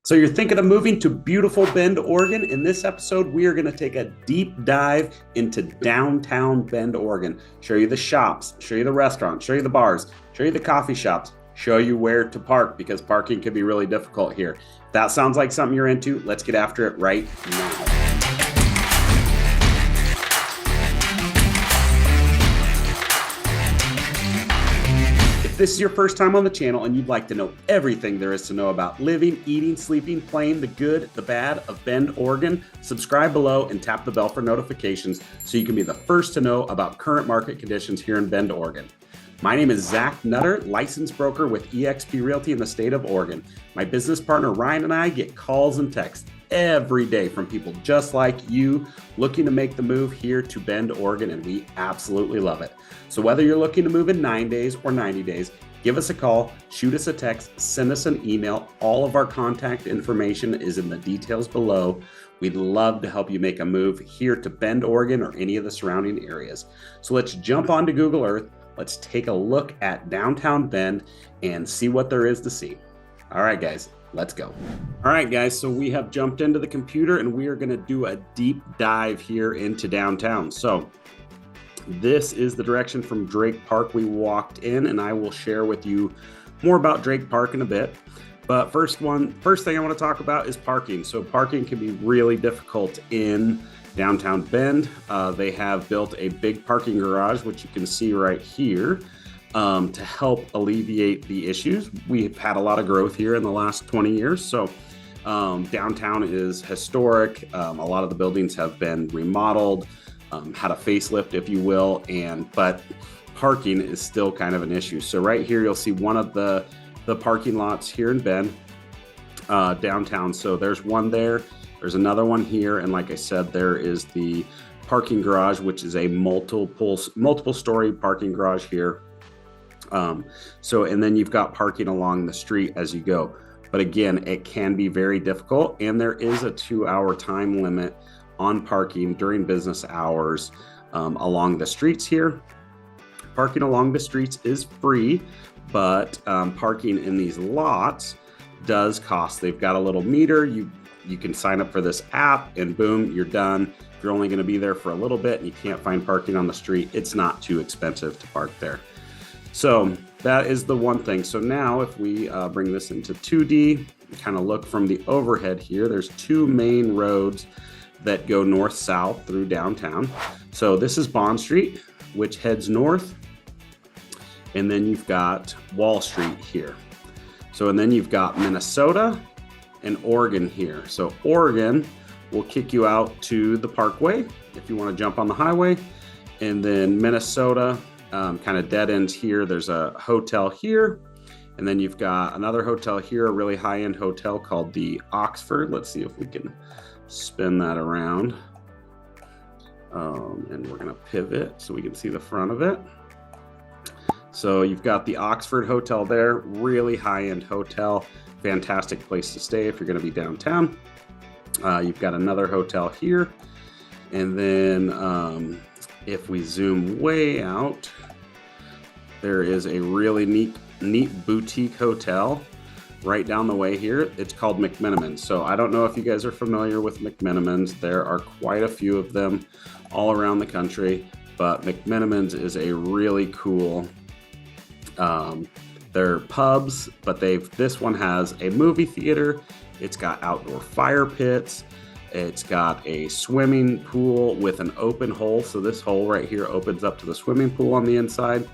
So you're thinking of moving to beautiful Bend, Oregon? In this episode, we are going to take a deep dive into downtown Bend, Oregon. Show you the shops, show you the restaurants, show you the bars, show you the coffee shops, show you where to park because parking can be really difficult here. If that sounds like something you're into, let's get after it right now. If this is your first time on the channel and you'd like to know everything there is to know about living, eating, sleeping, playing, the good, the bad of Bend, Oregon, subscribe below and tap the bell for notifications so you can be the first to know about current market conditions here in Bend, Oregon. My name is Zach Nutter, licensed broker with eXp Realty in the state of Oregon. My business partner Ryan and I get calls and texts every day from people just like you looking to make the move here to Bend, Oregon, and we absolutely love it. So whether you're looking to move in 9 days or 90 days, give us a call, shoot us a text, send us an email. All of our contact information is in the details below. We'd love to help you make a move here to Bend, Oregon, or any of the surrounding areas. So let's jump onto Google Earth. Let's take a look at downtown Bend and see what there is to see. All right, guys, let's go. All right, guys, so we have jumped into the computer and we are going to do a deep dive here into downtown. So this is the direction from Drake Park we walked in, and I will share with you more about Drake Park in a bit. But first thing I want to talk about is parking. So parking can be really difficult in downtown Bend. They have built a big parking garage, which you can see right here, to help alleviate the issues. We've had a lot of growth here in the last 20 years. So downtown is historic. A lot of the buildings have been remodeled, had a facelift, if you will, but parking is still kind of an issue. So right here, you'll see one of the parking lots here in Bend, downtown. So there's one there. There's another one here, and like I said, there is the parking garage, which is a multiple story parking garage here. And then you've got parking along the street as you go. But again, it can be very difficult, and there is a 2-hour time limit on parking during business hours along the streets here. Parking along the streets is free, but parking in these lots does cost. They've got a little meter. You can sign up for this app and boom, you're done. If you're only going to be there for a little bit and you can't find parking on the street, it's not too expensive to park there. So that is the one thing. So now if we bring this into 2D, kind of look from the overhead here, there's two main roads that go north-south through downtown. So this is Bond Street, which heads north. And then you've got Wall Street here. So, and then you've got Minnesota and Oregon here. So Oregon will kick you out to the Parkway if you want to jump on the highway. And then Minnesota kind of dead ends here. There's a hotel here. And then you've got another hotel here, a really high-end hotel called the Oxford. Let's see if we can spin that around. And we're going to pivot so we can see the front of it. So you've got the Oxford Hotel there, really high-end hotel. Fantastic place to stay if you're going to be downtown. You've got another hotel here. And then if we zoom way out, there is a really neat boutique hotel right down the way here. It's called McMenamins. So I don't know if you guys are familiar with McMenamins. There are quite a few of them all around the country, but McMenamins is a really cool, they're pubs, but this one has a movie theater. It's got outdoor fire pits. It's got a swimming pool with an open hole. So this hole right here opens up to the swimming pool on the inside.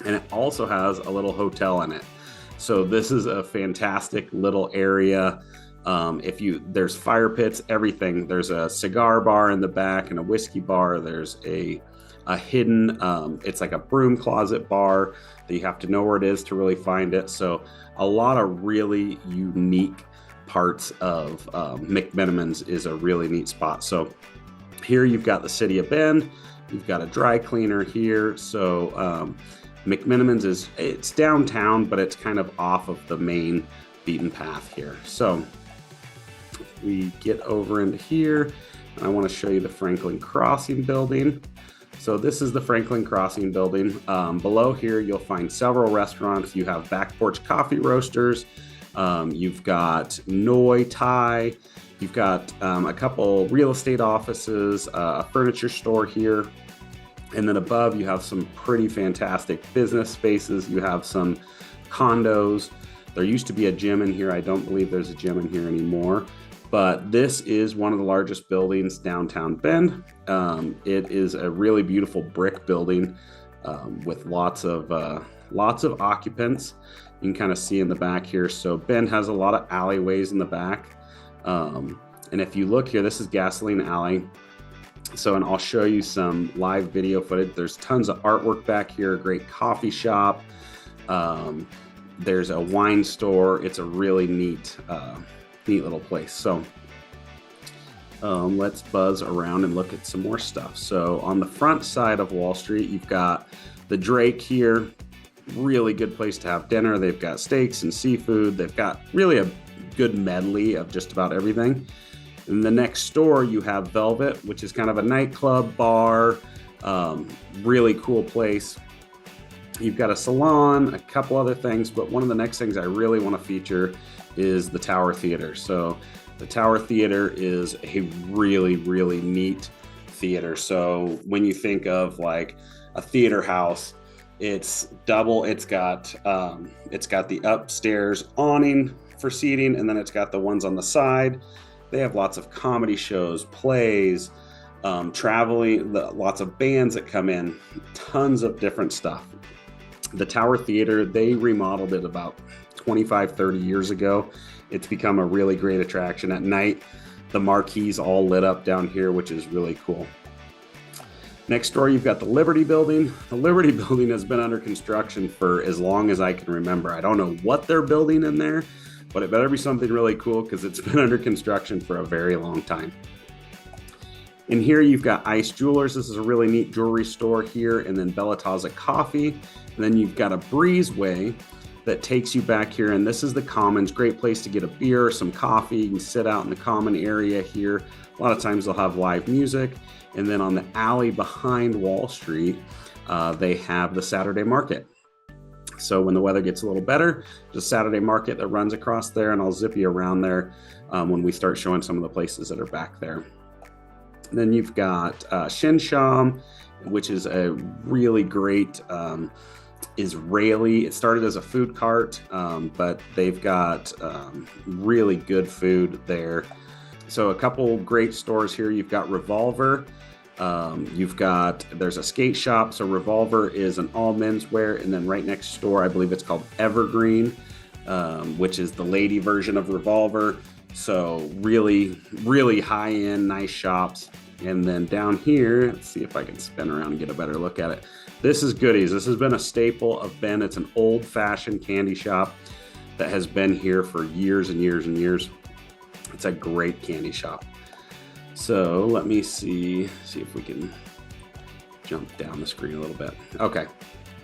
And it also has a little hotel in it. So this is a fantastic little area. There's fire pits, everything. There's a cigar bar in the back and a whiskey bar. There's a hidden, it's like a broom closet bar that you have to know where it is to really find it. So a lot of really unique parts of McMenamins is a really neat spot. So here you've got the city of Bend. You've got a dry cleaner here. So McMenamins it's downtown, but it's kind of off of the main beaten path here. So we get over into here, and I want to show you the Franklin Crossing building. So this is the Franklin Crossing building. Below here, you'll find several restaurants. You have Back Porch Coffee Roasters. You've got Noi Thai. You've got a couple real estate offices, a furniture store here. And then above, you have some pretty fantastic business spaces. You have some condos. There used to be a gym in here. I don't believe there's a gym in here anymore. But this is one of the largest buildings downtown Bend. It is a really beautiful brick building with lots of occupants. You can kind of see in the back here. So Bend has a lot of alleyways in the back. And if you look here, this is Gasoline Alley. So, and I'll show you some live video footage. There's tons of artwork back here, a great coffee shop. There's a wine store. It's a really neat little place. So let's buzz around and look at some more stuff. So on the front side of Wall Street, you've got the Drake here. Really good place to have dinner. They've got steaks and seafood. They've got really a good medley of just about everything. In the next door, you have Velvet, which is kind of a nightclub, bar, really cool place. You've got a salon, a couple other things, but one of the next things I really want to feature is the Tower Theater. So the Tower Theater is a really, really neat theater. So when you think of like a theater house, it's double. It's got the upstairs awning for seating, and then it's got the ones on the side. They have lots of comedy shows, plays, traveling, lots of bands that come in, tons of different stuff. The Tower Theater, they remodeled it about 25, 30 years ago. It's become a really great attraction at night. The marquees all lit up down here, which is really cool. Next door, you've got the Liberty Building. The Liberty Building has been under construction for as long as I can remember. I don't know what they're building in there, but it better be something really cool because it's been under construction for a very long time. In here, you've got Ice Jewelers. This is a really neat jewelry store here, and then Bellataza Coffee. And then you've got a breezeway that takes you back here, and this is the Commons. Great place to get a beer or some coffee. You can sit out in the common area here. A lot of times they'll have live music. And then on the alley behind Wall Street, they have the Saturday Market. So when the weather gets a little better, there's a Saturday Market that runs across there, and I'll zip you around there when we start showing some of the places that are back there. And then you've got Shinsham, which is a really great Israeli. It started as a food cart, but they've got really good food there. So a couple great stores here. You've got Revolver. There's a skate shop. So Revolver is an all menswear. And then right next door, I believe it's called Evergreen, which is the lady version of Revolver. So really, really high end, nice shops. And then down here, let's see if I can spin around and get a better look at it. This is Goodies. This has been a staple of Ben. It's an old fashioned candy shop that has been here for years and years and years. It's a great candy shop. So let me see if we can jump down the screen a little bit. Okay.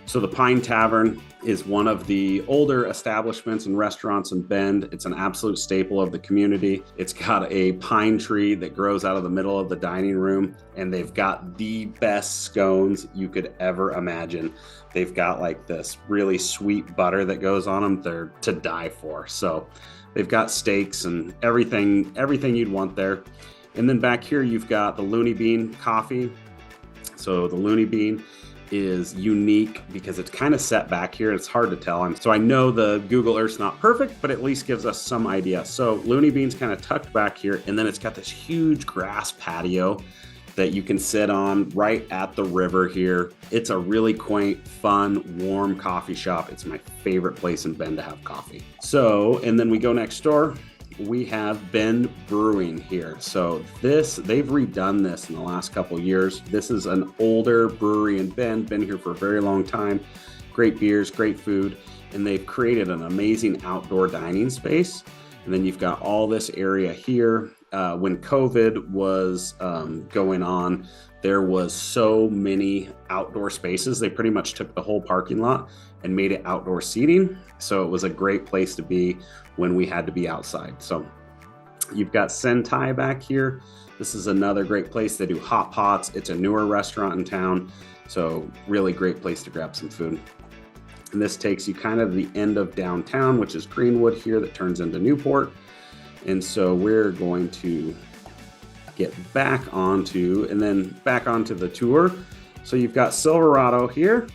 So the Pine Tavern is one of the older establishments and restaurants in Bend. It's an absolute staple of the community. It's got a pine tree that grows out of the middle of the dining room, and they've got the best scones you could ever imagine. They've got like this really sweet butter that goes on them. They're to die for. So they've got steaks and everything you'd want there. And then back here, you've got the Looney Bean coffee. So the Looney Bean is unique because it's kind of set back here. It's hard to tell. So I know the Google Earth's not perfect, but at least gives us some idea. So Looney Bean's kind of tucked back here, and then it's got this huge grass patio that you can sit on right at the river here. It's a really quaint, fun, warm coffee shop. It's my favorite place in Bend to have coffee. So, and then we go next door. We have Bend Brewing here. So they've redone this in the last couple years. This is an older brewery in Bend, been here for a very long time. Great beers, great food, and they've created an amazing outdoor dining space. And then you've got all this area here. When COVID was going on, there was so many outdoor spaces. They pretty much took the whole parking lot and made it outdoor seating. So it was a great place to be when we had to be outside. So you've got Sentai back here. This is another great place. They do hot pots. It's a newer restaurant in town. So really great place to grab some food. And this takes you kind of the end of downtown, which is Greenwood here, that turns into Newport. And so we're going to get back onto the tour. So you've got Silverado here,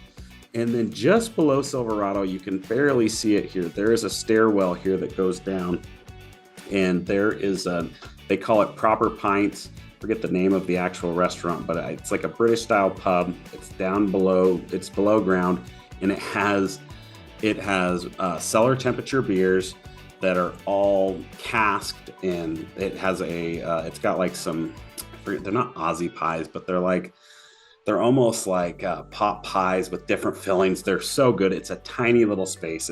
and then just below Silverado, you can barely see it here. There is a stairwell here that goes down, and there is they call it Proper Pints. Forget the name of the actual restaurant, but it's like a British style pub. It's down below, it's below ground, and it has cellar temperature beers that are all casked, and it has it's got like some, they're not Aussie pies, but they're almost like pot pies with different fillings. They're so good. It's a tiny little space.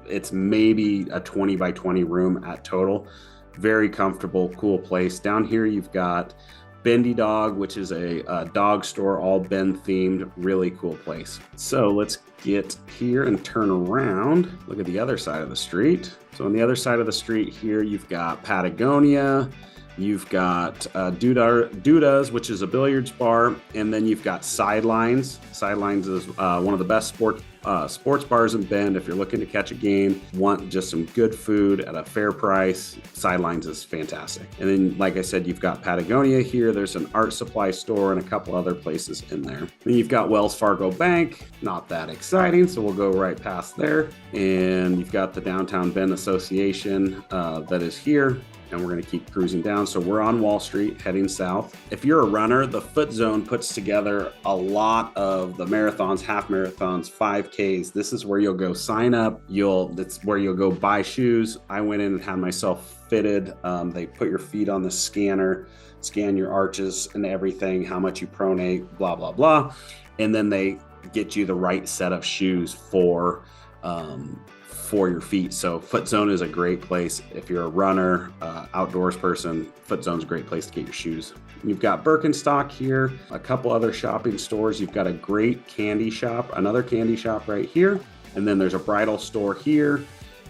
It's maybe a 20 by 20 room at total. Very comfortable, cool place. Down here you've got Bendy Dog, which is a dog store, all Bend themed, really cool place. So let's get here and turn around. Look at the other side of the street. So on the other side of the street here, you've got Patagonia, you've got Duda's, which is a billiards bar, and then you've got Sidelines. Sidelines is one of the best sports bars in Bend. If you're looking to catch a game, want just some good food at a fair price, Sidelines is fantastic. And then, like I said, you've got Patagonia here. There's an art supply store and a couple other places in there. Then you've got Wells Fargo Bank. Not that exciting, so we'll go right past there. And you've got the Downtown Bend Association that is here. And we're going to keep cruising down. So we're on Wall Street heading south. If you're a runner, the Foot Zone puts together a lot of the marathons, half marathons, 5Ks. This is where you'll go sign up. That's where you'll go buy shoes. I went in and had myself fitted. They put your feet on the scanner, scan your arches and everything, how much you pronate, blah, blah, blah. And then they get you the right set of shoes for your feet. So Foot Zone is a great place. If you're a runner, outdoors person, Foot Zone's a great place to get your shoes. You've got Birkenstock here, a couple other shopping stores. You've got a great candy shop, another candy shop right here. And then there's a bridal store here.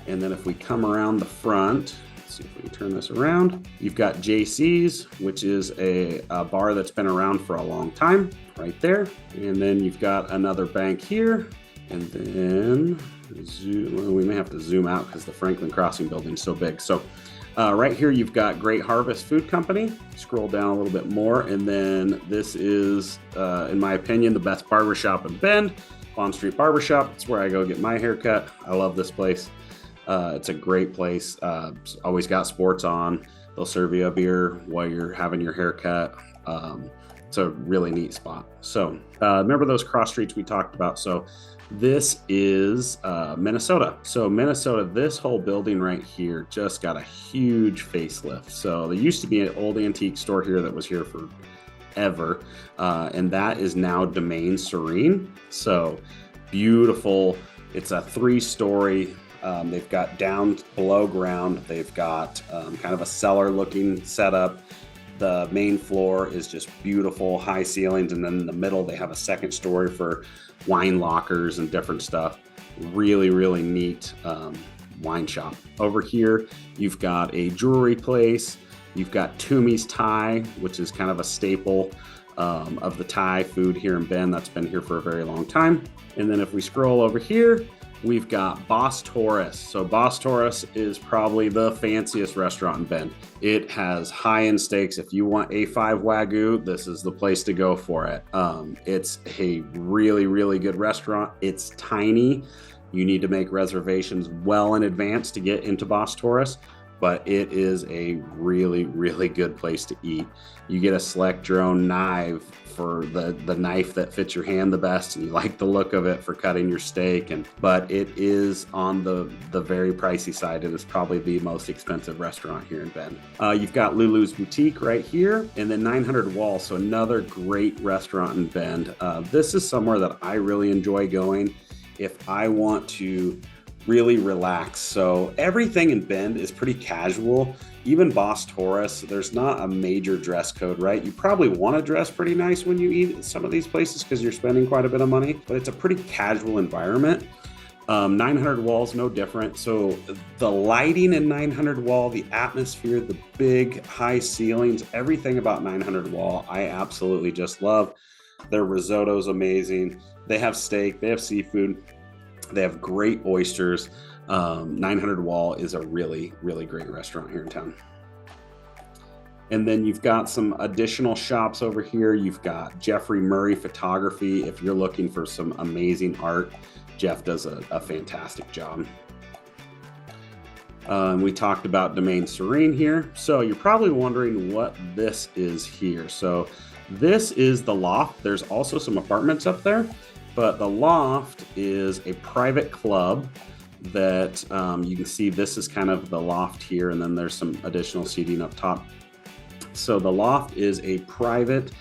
And then if we come around the front, let's see if we can turn this around. You've got JC's, which is a bar that's been around for a long time right there. And then you've got another bank here. And then we may have to zoom out because the Franklin Crossing building is so big. So right here, you've got Great Harvest Food Company. Scroll down a little bit more. And then this is, in my opinion, the best barbershop in Bend, Bond Street Barbershop. It's where I go get my haircut. I love this place. It's a great place. Always got sports on. They'll serve you a beer while you're having your haircut. It's a really neat spot. So remember those cross streets we talked about? So this is Minnesota. So Minnesota, this whole building right here just got a huge facelift. So there used to be an old antique store here that was here forever, and that is now Domain Serene. So beautiful. It's a 3-story. They've got down below ground. They've got kind of a cellar looking setup. The main floor is just beautiful, high ceilings, and then in the middle they have a second story for wine lockers and different stuff. Really, really neat wine shop. Over here, you've got a jewelry place. You've got Toomey's Thai, which is kind of a staple of the Thai food here in Bend. That's been here for a very long time. And then if we scroll over here, we've got Boss Taurus. So Boss Taurus is probably the fanciest restaurant in Bend. It has high-end steaks. If you want A5 Wagyu, this is the place to go for it. It's a really, really good restaurant. It's tiny. You need to make reservations well in advance to get into Boss Taurus, but it is a really, really good place to eat. You get to select your own knife for the knife that fits your hand the best, and you like the look of it for cutting your steak. But it is on the very pricey side. It is probably the most expensive restaurant here in Bend. You've got Lulu's Boutique right here, and then 900 Wall, so another great restaurant in Bend. This is somewhere that I really enjoy going if I want to really relax. So everything in Bend is pretty casual. Even Boss Taurus, there's not a major dress code, right? You probably want to dress pretty nice when you eat at some of these places because you're spending quite a bit of money, but it's a pretty casual environment. 900 Wall's no different. So the lighting in 900 Wall, the atmosphere, the big high ceilings, everything about 900 Wall, I absolutely just love. Their risotto's amazing. They have steak, they have seafood. They have great oysters. 900 Wall is a really, really great restaurant here in town. And then you've got some additional shops over here. You've got Jeffrey Murray Photography. If you're looking for some amazing art, Jeff does a fantastic job. We talked about Domaine Serene here. So you're probably wondering what this is here. So this is the loft. There's also some apartments up there, but the loft is a private club that you can see. This is kind of the loft here, and then there's some additional seating up top. So the loft is a private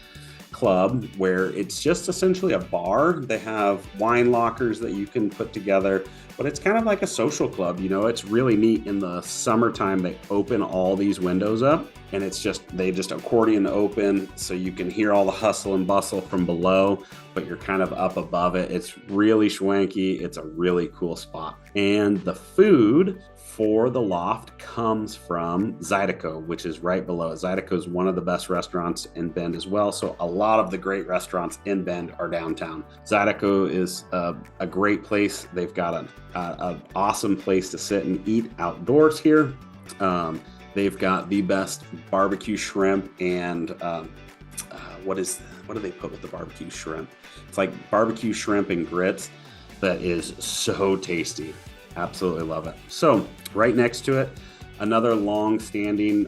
club where it's just essentially a bar. They have wine lockers that you can put together, but it's kind of like a social club. You know, it's really neat. In the summertime, they open all these windows up, and they just accordion open, so you can hear all the hustle and bustle from below, but you're kind of up above it. It's really swanky. It's a really cool spot. And the food for the loft comes from Zydeco, which is right below. Zydeco is one of the best restaurants in Bend as well. So a lot of the great restaurants in Bend are downtown. Zydeco is a great place. They've got an awesome place to sit and eat outdoors here. They've got the best barbecue shrimp and what do they put with the barbecue shrimp? It's like barbecue shrimp and grits that is so tasty. Absolutely love it. So right next to it, another long-standing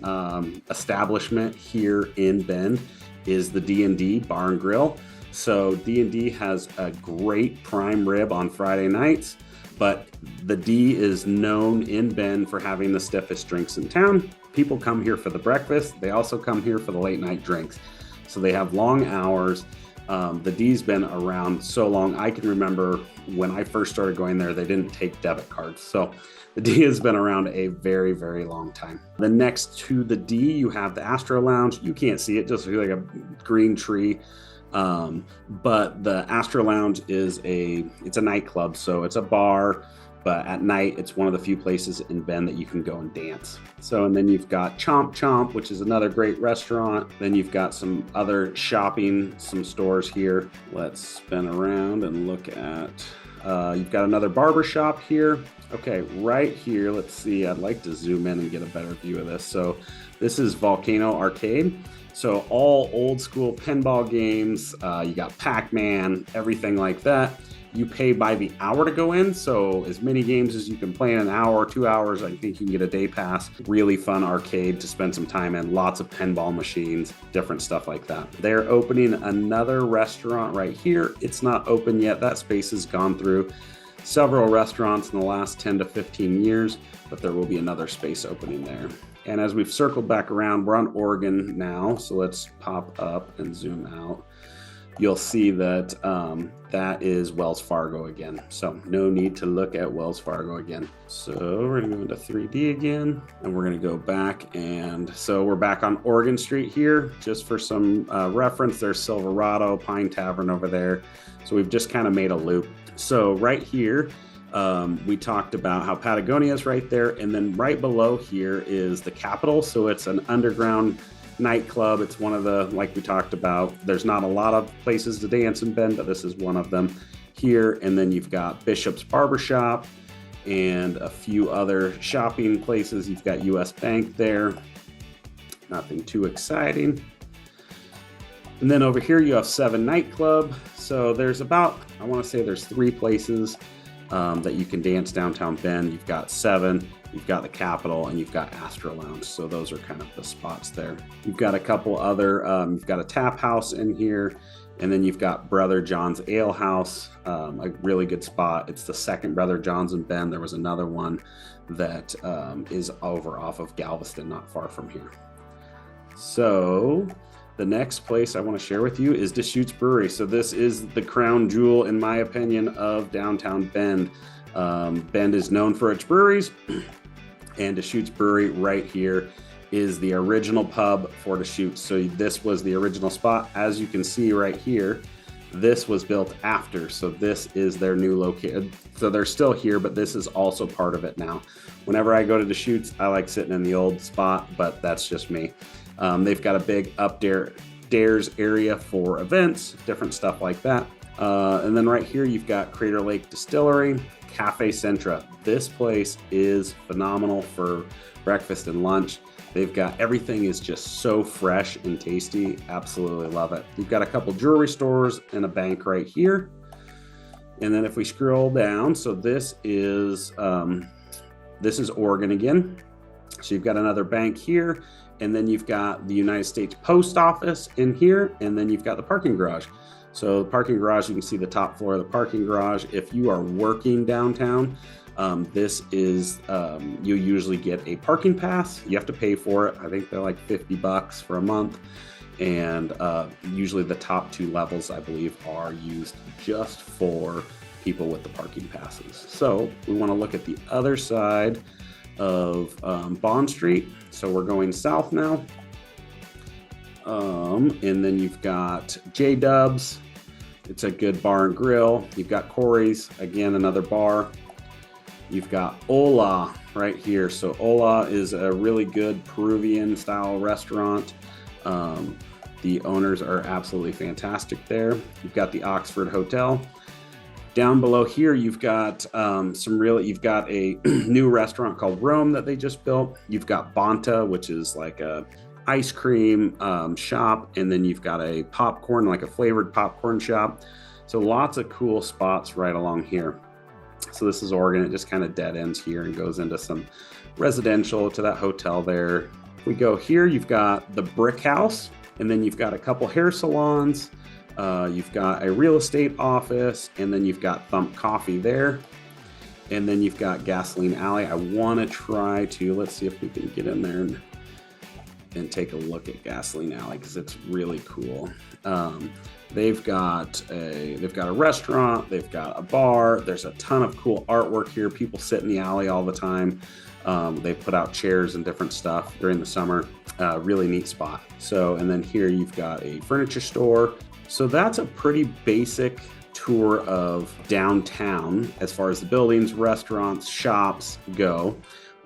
establishment here in Bend is the D&D Bar and Grill. So D&D has a great prime rib on Friday nights, but the D is known in Bend for having the stiffest drinks in town. People come here for the breakfast. They also come here for the late night drinks. So they have long hours. The D's been around so long. I can remember when I first started going there, they didn't take debit cards. So the D has been around a very, very long time. Then next to the D, you have the Astro Lounge. You can't see it, just like a green tree. But the Astro Lounge is it's a nightclub. So it's a bar, but at night, it's one of the few places in Bend that you can go and dance. So, and then you've got Chomp Chomp, which is another great restaurant. Then you've got some other shopping, some stores here. Let's spin around and look at, you've got another barber shop here. Okay, right here, let's see, I'd like to zoom in and get a better view of this. So this is Volcano Arcade. So all old school pinball games, you got Pac-Man, everything like that. You pay by the hour to go in, so as many games as you can play in an hour or 2 hours. I think you can get a day pass. Really fun arcade to spend some time in. Lots of pinball machines, different stuff like that. They're opening another restaurant right here. It's not open yet. That space has gone through several restaurants in the last 10 to 15 years, but there will be another space opening there. And as we've circled back around, we're on Oregon now, so let's pop up and zoom out. You'll see that that is Wells Fargo again. So no need to look at Wells Fargo again. So we're gonna go into 3D again, and we're gonna go back. And so we're back on Oregon Street here. Just for some reference, there's Silverado, Pine Tavern over there. So we've just kind of made a loop. So right here, we talked about how Patagonia is right there. And then right below here is the Capitol. So it's an underground nightclub. It's one of the, like we talked about, there's not a lot of places to dance in Bend, but this is one of them here. And then you've got Bishop's Barbershop and a few other shopping places. You've got US Bank there. Nothing too exciting. And then over here you have 7 Nightclub. So there's about, I want to say there's 3 places that you can dance downtown Bend. You've got 7, you've got the Capitol, and you've got Astro Lounge. So those are kind of the spots there. You've got a couple other, you've got a tap house in here, and then you've got Brother John's Ale House, a really good spot. It's the second Brother John's in Bend. There was another one that is over off of Galveston, not far from here. So the next place I want to share with you is Deschutes Brewery. So this is the crown jewel, in my opinion, of downtown Bend. Bend is known for its breweries, and Deschutes Brewery right here is the original pub for Deschutes. So this was the original spot. As you can see right here, this was built after. So this is their new location. So they're still here, but this is also part of it now. Whenever I go to Deschutes, I like sitting in the old spot, but that's just me. They've got a big upstairs area for events, different stuff like that. And then right here, you've got Crater Lake Distillery, Cafe Centra. This place is phenomenal for breakfast and lunch. They've got everything is just so fresh and tasty. Absolutely love it. You've got a couple jewelry stores and a bank right here. And then if we scroll down, so this is Oregon again. So you've got another bank here, and then you've got the United States Post Office in here, and then you've got the parking garage. So the parking garage, you can see the top floor of the parking garage. If you are working downtown, this is, you usually get a parking pass. You have to pay for it. I think they're like $50 for a month. And usually the top two levels, I believe, are used just for people with the parking passes. So we want to look at the other side of Bond Street. So we're going south now. And then you've got J-Dubs. It's a good bar and grill. You've got Corey's, again, another bar. You've got Hola right here. So Hola is a really good Peruvian style restaurant. The owners are absolutely fantastic there. You've got the Oxford Hotel. Down below here, you've got you've got a new restaurant called Rome that they just built. You've got Bonta, which is like a ice cream shop. And then you've got a popcorn, like a flavored popcorn shop. So lots of cool spots right along here. So this is Oregon. It just kind of dead ends here and goes into some residential to that hotel there. If we go here, you've got the Brick House, and then you've got a couple hair salons. You've got a real estate office, and then you've got Thump Coffee there. And then you've got Gasoline Alley. I want to try to, let's see if we can get in there and take a look at Gasoline Alley, because it's really cool. They've got a restaurant, they've got a bar, there's a ton of cool artwork here. People sit in the alley all the time. They put out chairs and different stuff during the summer. Really neat spot. So, and then here you've got a furniture store. So that's a pretty basic tour of downtown as far as the buildings, restaurants, shops go.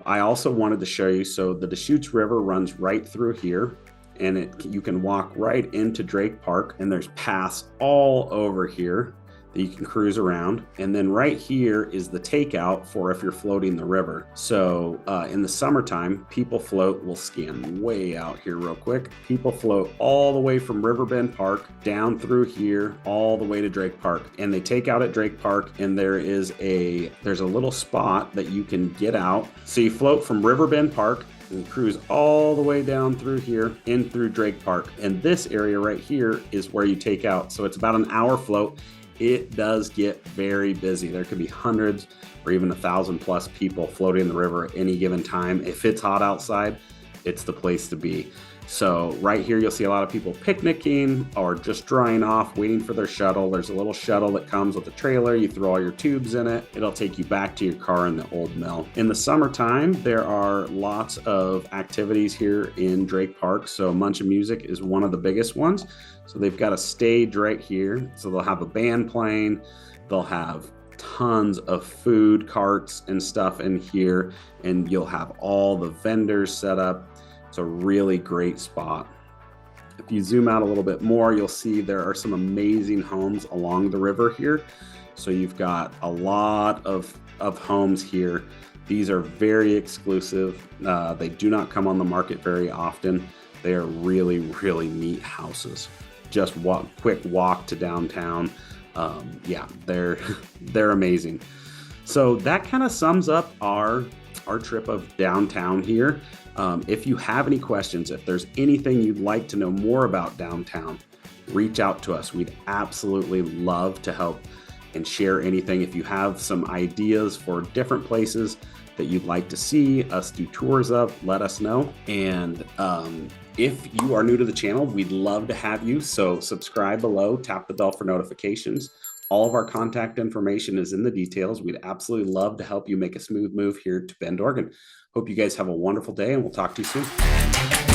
I also wanted to show you, so the Deschutes River runs right through here, and you can walk right into Drake Park, and there's paths all over here that you can cruise around. And then right here is the takeout for if you're floating the river. So in the summertime, people float. We'll scan way out here real quick. People float all the way from Riverbend Park down through here, all the way to Drake Park. And they take out at Drake Park, and there's a little spot that you can get out. So you float from Riverbend Park and cruise all the way down through here in through Drake Park. And this area right here is where you take out. So it's about an hour float. It does get very busy. There could be hundreds or even 1,000+ people floating in the river at any given time. If it's hot outside, it's the place to be. So right here, you'll see a lot of people picnicking or just drying off, waiting for their shuttle. There's a little shuttle that comes with a trailer. You throw all your tubes in it. It'll take you back to your car in the old mill. In the summertime, there are lots of activities here in Drake Park. So Munch and Music is one of the biggest ones. So they've got a stage right here. So they'll have a band playing. They'll have tons of food carts and stuff in here, and you'll have all the vendors set up. It's a really great spot. If you zoom out a little bit more, you'll see there are some amazing homes along the river here. So you've got a lot of homes here. These are very exclusive. They do not come on the market very often. They are really, really neat houses. Just quick walk to downtown. Yeah, they're amazing. So that kind of sums up our trip of downtown here. If you have any questions, if there's anything you'd like to know more about downtown, reach out to us. We'd absolutely love to help and share anything. If you have some ideas for different places that you'd like to see us do tours of, let us know. And if you are new to the channel, we'd love to have you. So subscribe below, tap the bell for notifications. All of our contact information is in the details. We'd absolutely love to help you make a smooth move here to Bend, Oregon. Hope you guys have a wonderful day, and we'll talk to you soon.